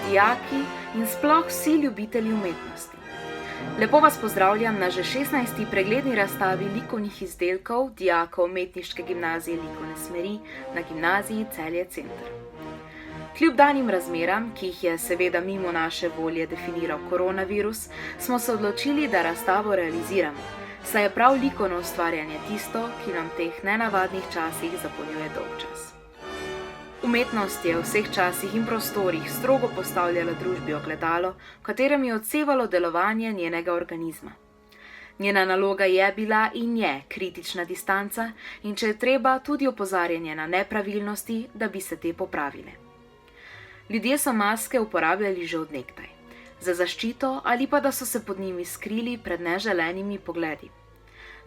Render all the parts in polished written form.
dijaki in sploh vsi ljubitelji umetnosti. Lepo vas pozdravljam na že 16. pregledni razstavi likovnih izdelkov dijakov Umetniške gimnazije likovne smeri na gimnaziji Celje Center. Kljub danim razmeram, ki jih je seveda mimo naše volje definiral koronavirus, smo se odločili, da razstavo realiziramo, saj je prav likovno ustvarjanje tisto, ki nam v teh nenavadnih časih zapolnjuje dolgčas. Umetnost je v vseh časih in prostorih strogo postavljala družbi ogledalo, v katerem je odsevalo delovanje njenega organizma. Njena naloga je bila in je kritična distanca in če je treba tudi opozarjanje na nepravilnosti, da bi se te popravile. Ljudje so maske uporabljali že od nekdaj, za zaščito ali pa da so se pod njimi skrili pred neželenimi pogledi.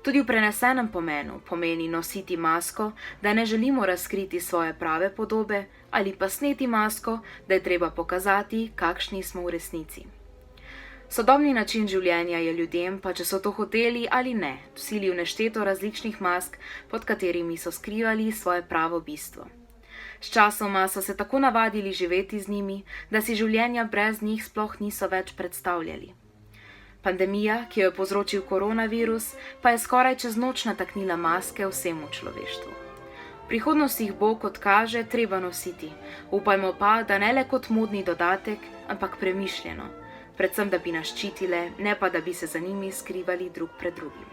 Tudi v prenesenem pomenu pomeni nositi masko, da ne želimo razkriti svoje prave podobe, ali pa sneti masko, da je treba pokazati, kakšni smo v resnici. Sodobni način življenja je ljudem, pa če so to hoteli ali ne, vsilil nešteto različnih mask, pod katerimi so skrivali svoje pravo bistvo. Sčasoma so se tako navadili živeti z njimi, da si življenja brez njih sploh niso več predstavljali. Pandemija, ki jo je povzročil koronavirus, pa je skoraj čez noč nataknila maske vsemu človeštvu. V prihodnosti jih bo, kot kaže, treba nositi, upajmo pa, da ne le kot modni dodatek, ampak premišljeno, predvsem da bi nas ščitile, ne pa da bi se za njimi skrivali drug pred drugim.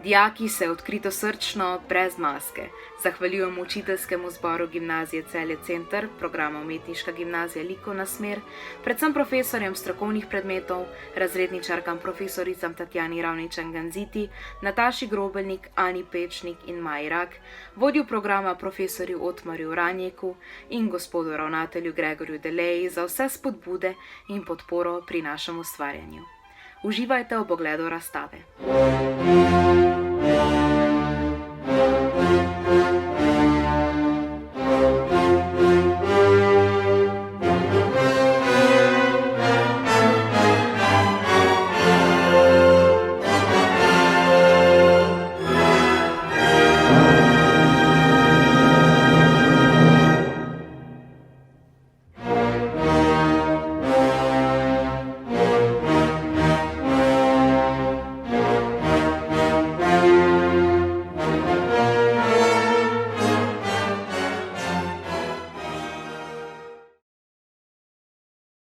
Dijaki se odkrito srčno, brez maske, zahvaljujemo učiteljskemu zboru gimnazije Celje Center, programa Umetniška gimnazija likovna smer, predvsem profesorjem strokovnih predmetov, razredničarkam profesoricam Tatjani Ravničan-Ganziti, Nataši Grobelnik, Ani Pečnik in Maji Rak, vodju programa profesorju Otmarju Ranjeku in gospodu ravnatelju Gregorju Deleji za vse spodbude in podporo pri našem ustvarjanju. Uživajte ob ogledu razstave.